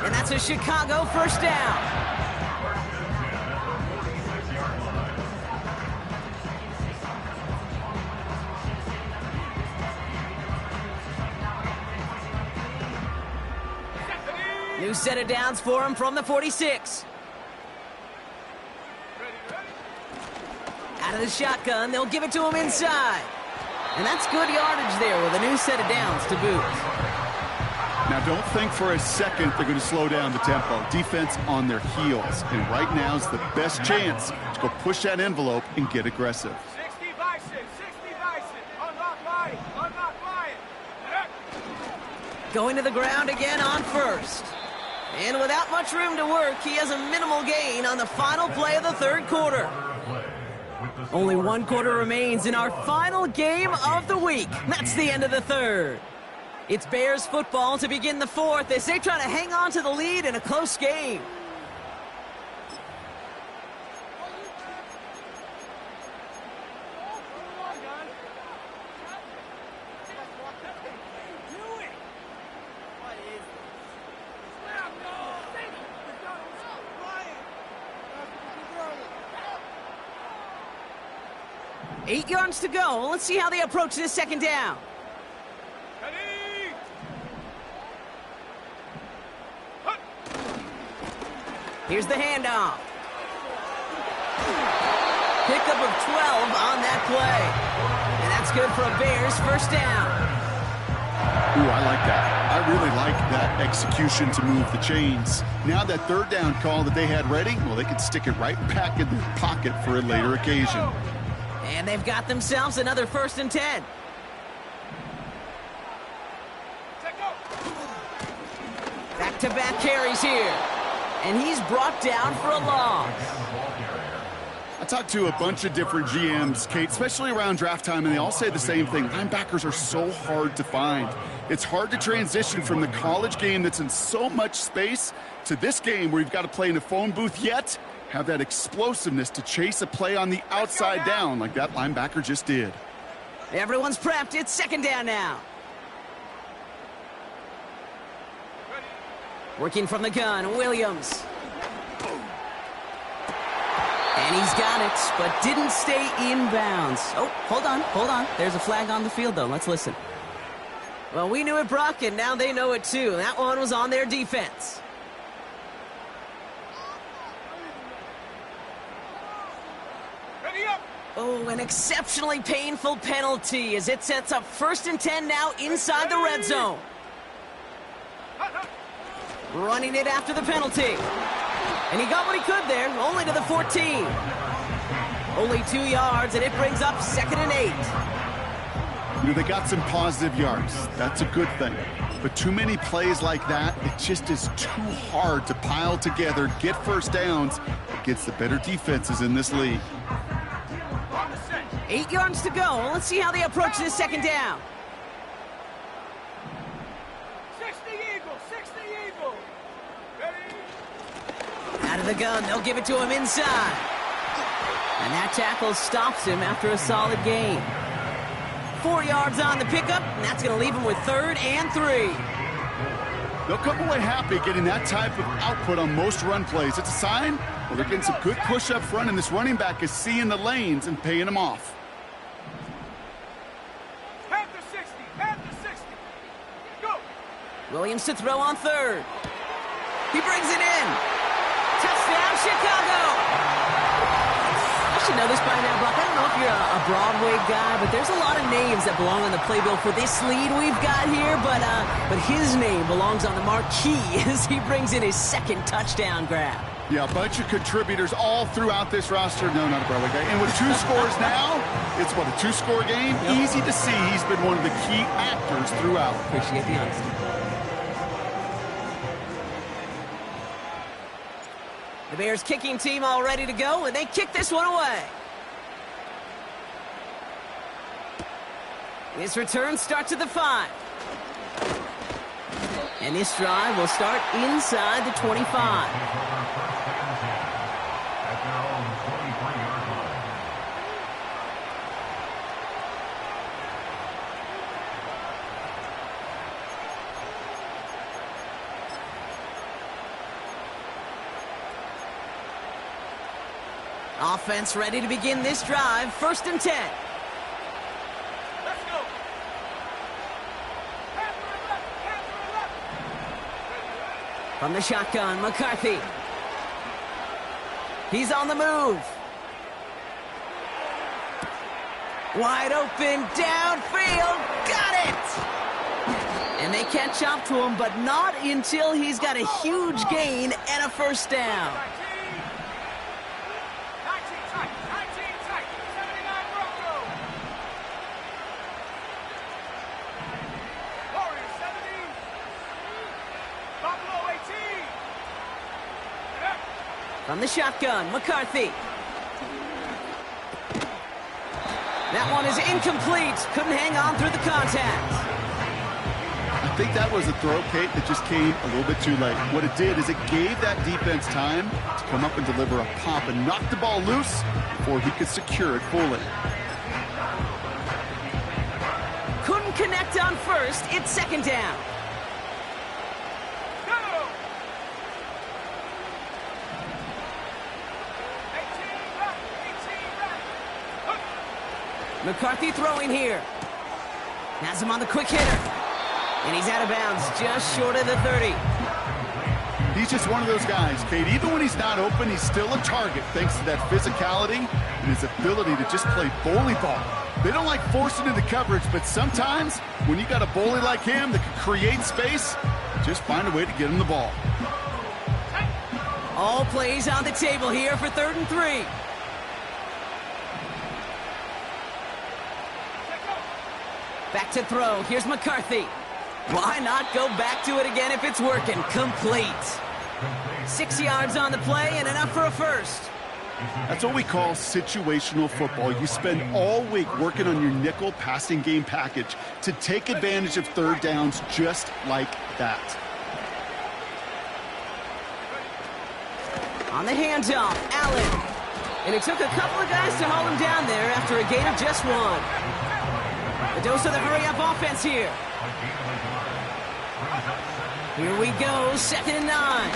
And that's a Chicago 1st down. New set of downs for him from the 46. Out of the shotgun, they'll give it to him inside. And that's good yardage there with a new set of downs to boot. Now, don't think for a second they're going to slow down the tempo. Defense on their heels. And right now is the best chance to go push that envelope and get aggressive. 60 Bison, 60 Bison. Unlock line, unlock line. Going to the ground again on 1st. And without much room to work, he has a minimal gain on the final play of the 3rd quarter. Only 1 quarter remains in our final game of the week. That's the end of the 3rd. It's Bears football to begin the 4th as they try to hang on to the lead in a close game. Eight yards to go. Let's see how they approach this 2nd down. Here's the handoff. Pickup of 12 on that play. And that's good for a Bears 1st down. Ooh, I like that. I really like that execution to move the chains. Now that 3rd down call that they had ready, well, they can stick it right back in their pocket for a later occasion. And they've got themselves another 1st and 10. Back-to-back carries here. And he's brought down for a loss. I talked to a bunch of different GMs, Kate, especially around draft time, and they all say the same thing. Linebackers are so hard to find. It's hard to transition from the college game that's in so much space to this game where you've got to play in a phone booth yet have that explosiveness to chase a play on the outside down like that linebacker just did. Everyone's prepped. It's 2nd down now. Working from the gun, Williams. And he's got it, but didn't stay in bounds. Oh, hold on. There's a flag on the field, though. Let's listen. Well, we knew it, Brock, and now they know it, too. That one was on their defense. Oh, an exceptionally painful penalty as it sets up 1st and 10 now inside the red zone. Running it after the penalty. And he got what he could there, only to the 14. Only 2 yards, and it brings up 2nd and 8. You know, they got some positive yards. That's a good thing. But too many plays like that, it just is too hard to pile together, get 1st downs against the better defenses in this league. 8 yards to go. Let's see how they approach this 2nd down. 60 Eagles, 60 Eagles. Ready? Out of the gun, they'll give it to him inside. And that tackle stops him after a solid gain. 4 yards on the pickup, and that's going to leave him with 3rd and 3. They'll come away happy getting that type of output on most run plays. It's a sign, well, they're getting some good push up front, and this running back is seeing the lanes and paying them off. Panther 60, Panther 60. Go. Williams to throw on 3rd. He brings it in. Touchdown, Chicago. You should know this by now, Buck. I don't know if you're a Broadway guy, but there's a lot of names that belong on the playbill for this lead we've got here, but his name belongs on the marquee as he brings in his 2nd touchdown grab. Yeah, a bunch of contributors all throughout this roster. No, not a Broadway guy. And with 2 scores now, it's what, a 2-score game? Yep. Easy to see he's been one of the key actors throughout. Appreciate the honesty. The Bears kicking team all ready to go, and they kick this one away. This return starts at the 5. And this drive will start inside the 25. Offense ready to begin this drive. 1st and 10. Let's go. Panther 11, From the shotgun, McCarthy. He's on the move. Wide open, downfield, got it! And they catch up to him, but not until he's got a huge gain and a 1st down. 19 tight, 79 Bronco. Warriors 70. Buffalo 18. From the shotgun, McCarthy. That one is incomplete. Couldn't hang on through the contact. I think that was a throw, Kate, that just came a little bit too late. What it did is it gave that defense time to come up and deliver a pop and knock the ball loose before he could secure it fully. Couldn't connect on 1st. It's 2nd down. Go. 18 back, 18 back. McCarthy throwing here. Has him on the quick hitter. And he's out of bounds, just short of the 30. He's just one of those guys, Kate. Even when he's not open, he's still a target thanks to that physicality and his ability to just play bully ball. They don't like forcing into coverage, but sometimes when you got a bully like him that can create space, just find a way to get him the ball. All plays on the table here for 3rd and 3. Back to throw. Here's McCarthy. Why not go back to it again if it's working? Complete. 6 yards on the play and enough for a 1st. That's what we call situational football. You spend all week working on your nickel passing game package to take advantage of 3rd downs just like that. On the handoff, Allen. And it took a couple of guys to hold him down there after a gain of just 1. The dose of the hurry-up offense here. Here we go, 2nd and 9.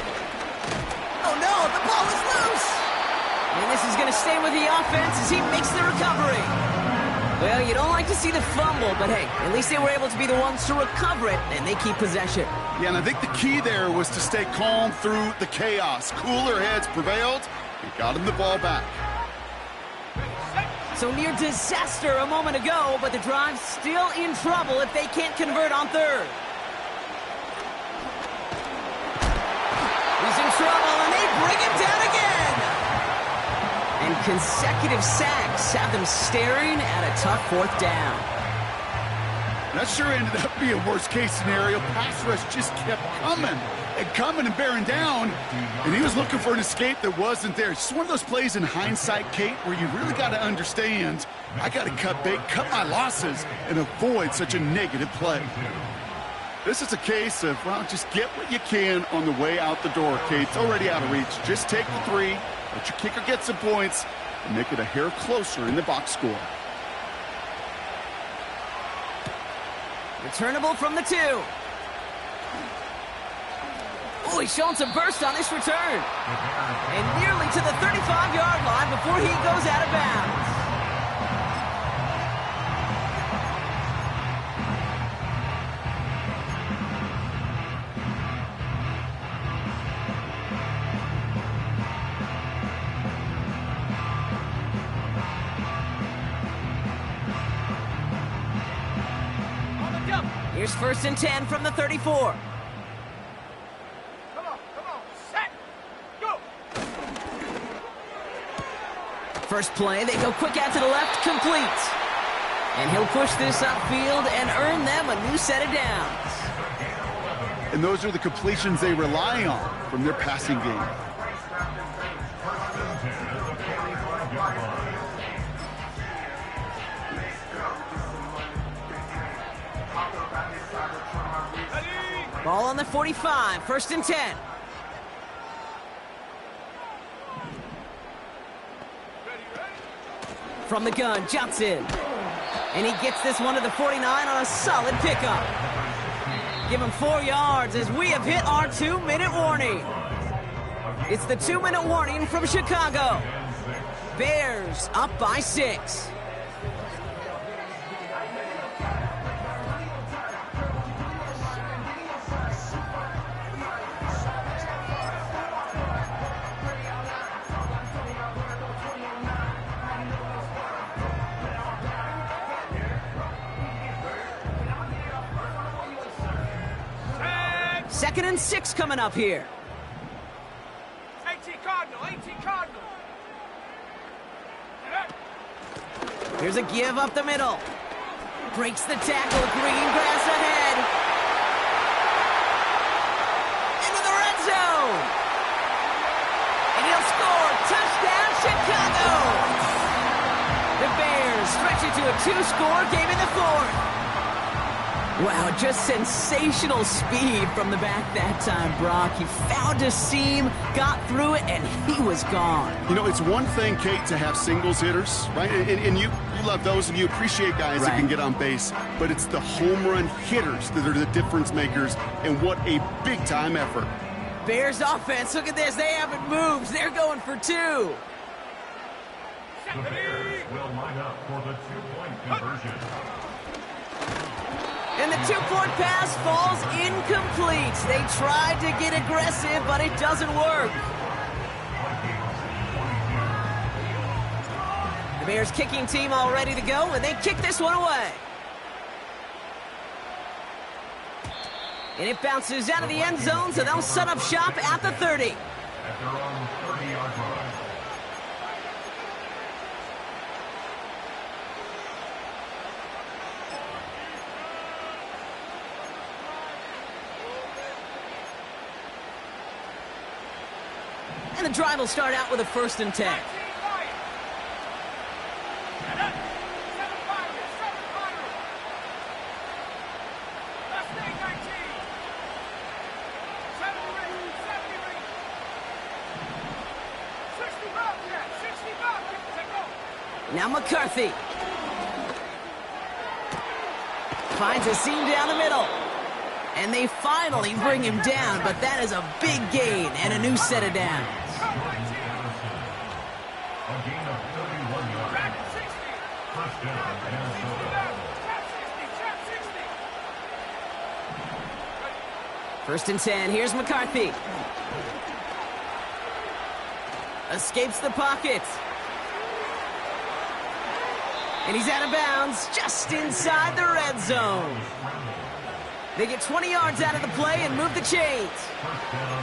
Oh no, the ball is loose! And this is going to stay with the offense as he makes the recovery. Well, you don't like to see the fumble, but hey, at least they were able to be the ones to recover it, and they keep possession. Yeah, and I think the key there was to stay calm through the chaos. Cooler heads prevailed and got him the ball back. So near disaster a moment ago, but the drive's still in trouble if they can't convert on 3rd. He's in trouble, and they bring him down again. And consecutive sacks have them staring at a tough 4th down. That sure ended up being a worst-case scenario. Pass rush just kept coming and bearing down, and he was looking for an escape that wasn't there. It's just one of those plays in hindsight, Kate, where you really got to understand, I got to cut bait, cut my losses, and avoid such a negative play. This is a case of, well, just get what you can on the way out the door, Kate. It's already out of reach. Just take the 3, let your kicker get some points, and make it a hair closer in the box score. Returnable from the 2. Oh, he's showing some burst on this return. And nearly to the 35-yard line before he goes out of bounds. Here's 1st and 10 from the 34. Come on, set, go! First play, they go quick out to the left, complete. And he'll push this upfield and earn them a new set of downs. And those are the completions they rely on from their passing game. Ball on the 45, 1st and 10. From the gun, Johnson. And he gets this one to the 49 on a solid pickup. Give him 4 yards as we have hit our 2-minute warning. It's the 2-minute warning from Chicago. Bears up by 6. Second and 6 coming up here. 18 Cardinal. Here's a give up the middle. Breaks the tackle, green grass ahead. Into the red zone. And he'll score. Touchdown, Chicago. The Bears stretch it to a 2-score game in the 4th. Wow, just sensational speed from the back that time, Brock. He found a seam, got through it, and he was gone. You know, it's one thing, Kate, to have singles hitters, right? And you love those, and you appreciate guys that can get on base. But it's the home run hitters that are the difference makers, and what a big-time effort. Bears offense, look at this. They haven't moved. They're going for 2. The Bears will line up for the 2-point conversion. And the 2-point pass falls incomplete. They tried to get aggressive, but it doesn't work. The Bears kicking team all ready to go, and they kick this one away. And it bounces out of the end zone, so they'll set up shop at the 30. At their own 30-yard line. And the drive will start out with a 1st and 10. Now McCarthy. Finds a seam down the middle. And they finally bring him down, but that is a big gain and a new set of downs. A gain of 31 yards. First down, Minnesota. 1st and 10. Here's McCarthy. Escapes the pocket. And he's out of bounds just inside the red zone. They get 20 yards out of the play and move the chains.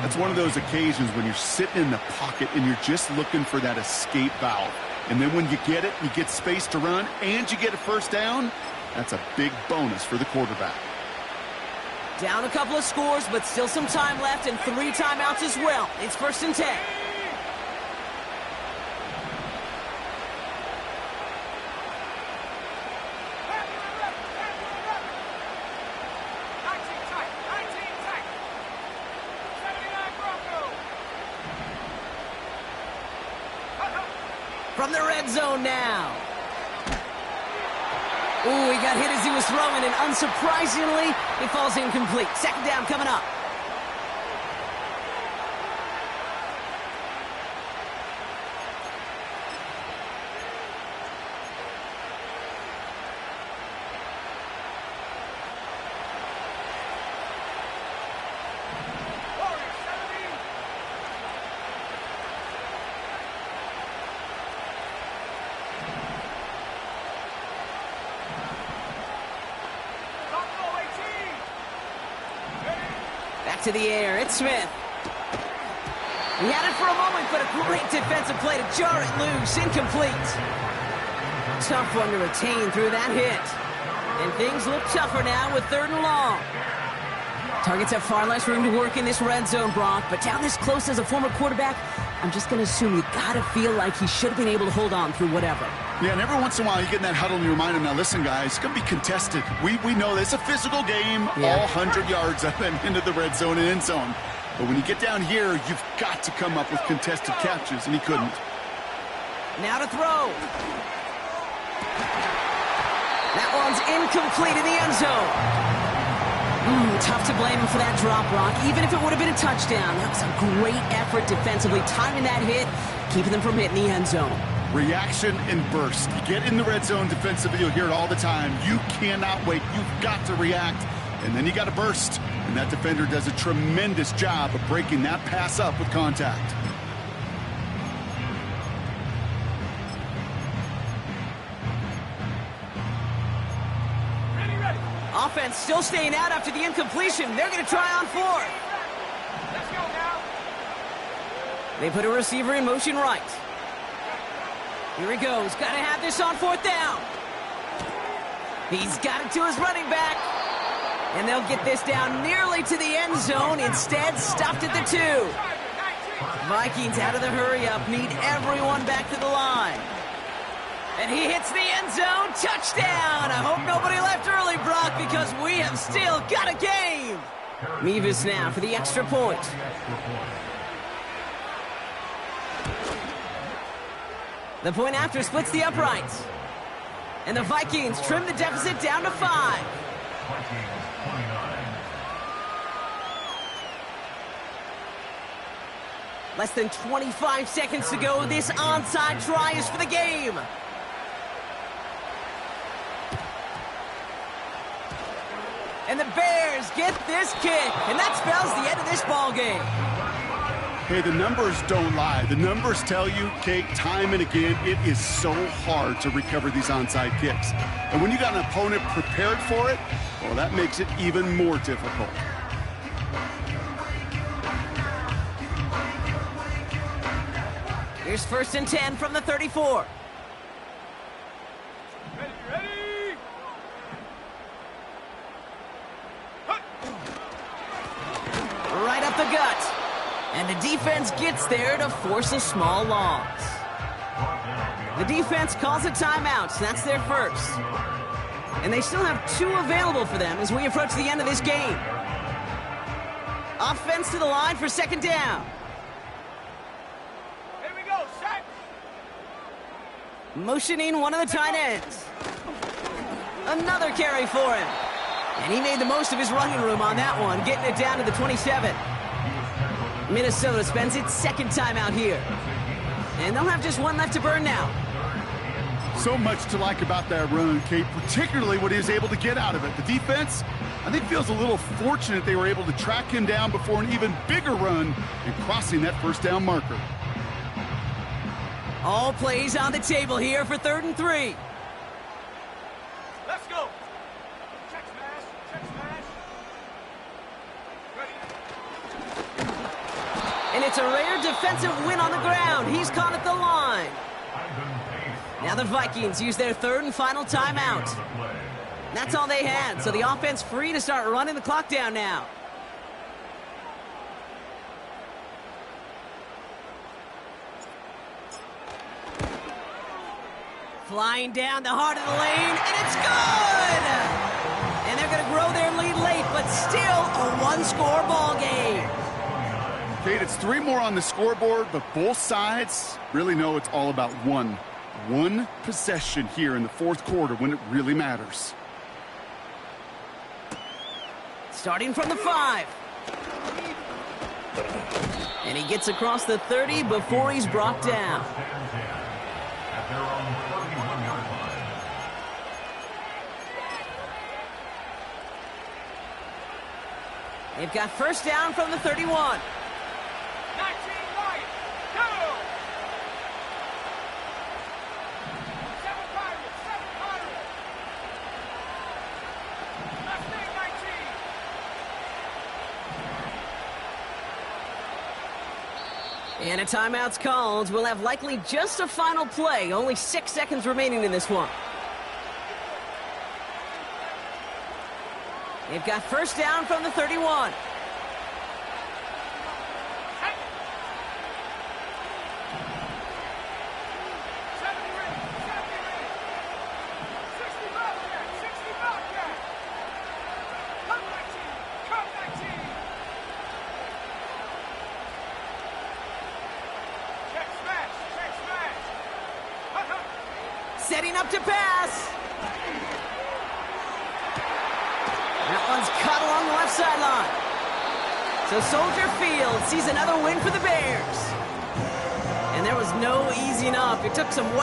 That's one of those occasions when you're sitting in the pocket and you're just looking for that escape valve. And then when you get it, you get space to run, and you get a 1st down. That's a big bonus for the quarterback. Down a couple of scores, but still some time left and 3 timeouts as well. It's 1st and 10. from the red zone now. Ooh, he got hit as he was throwing, and unsurprisingly, he falls incomplete. Second down coming up. To the air, it's Smith. He had it for a moment, but a great defensive play to jar it loose. Incomplete. Tough one to retain through that hit. And things look tougher now with 3rd and long. Targets have far less room to work in this red zone, Brock, but down this close as a former quarterback, I'm just going to assume you got to feel like he should have been able to hold on through whatever. Yeah, and every once in a while you get in that huddle and you remind him, now listen, guys, it's going to be contested. We know this. It's a physical game, all 100 yards up and into the red zone and end zone. But when you get down here, you've got to come up with contested catches, and he couldn't. Now to throw. That one's incomplete in the end zone. Tough to blame him for that drop, Brock. Even if it would have been a touchdown, that was a great effort defensively, timing that hit, keeping them from hitting the end zone. Reaction and burst. You get in the red zone defensively, you'll hear it all the time. You cannot wait. You've got to react, and then you got to burst. And that defender does a tremendous job of breaking that pass up with contact. Offense still staying out after the incompletion. They're going to try on 4th. Let's go now. They put a receiver in motion right. Here he goes. Got to have this on 4th down. He's got it to his running back. And they'll get this down nearly to the end zone. Instead, stopped at the 2. Vikings out of the hurry-up. Need everyone back to the line. And he hits the end zone. Touchdown! I hope nobody left early, Brock, because we have still got a game. Mevis now for the extra point. The point after splits the uprights. And the Vikings trim the deficit down to 5. Less than 25 seconds to go. This onside try is for the game. And the Bears get this kick, and that spells the end of this ball game. Hey, the numbers don't lie. The numbers tell you, Kate, time and again, it is so hard to recover these onside kicks. And when you got an opponent prepared for it, well, that makes it even more difficult. Here's 1st and 10 from the 34. Ready? Right up the gut. And the defense gets there to force a small loss. The defense calls a timeout. That's their first. And they still have 2 available for them as we approach the end of this game. Offense to the line for 2nd down. Here we go, set. Motioning one of the tight ends. Another carry for him. And he made the most of his running room on that one, getting it down to the 27. Minnesota spends its 2nd time out here. And they'll have just 1 left to burn now. So much to like about that run, Kate, particularly what he was able to get out of it. The defense, I think, feels a little fortunate they were able to track him down before an even bigger run and crossing that 1st down marker. All plays on the table here for 3rd and 3. Let's go. Check smash. Ready. And it's a rare defensive win on the ground. He's caught at the line. Now the Vikings use their 3rd and final timeout. That's all they had, so the offense free to start running the clock down now. Flying down the heart of the lane, and it's good! And they're going to grow their lead late, but still a 1-score ball game. Kate, it's 3 more on the scoreboard, but both sides really know it's all about 1. One possession here in the fourth quarter when it really matters. Starting from the 5. And he gets across the 30 before he's brought down. At their own 31-yard line. They've got first down from the 31. 19 Lions, go! 7 Pirates, 7 Pirates. Mustang 19. And a timeout's called. We'll have likely just a final play. Only 6 seconds remaining in this one. They've got first down from the 31. Setting up to pass. That one's cut along the left sideline. So Soldier Field sees another win for the Bears. And there was no easing up. It took some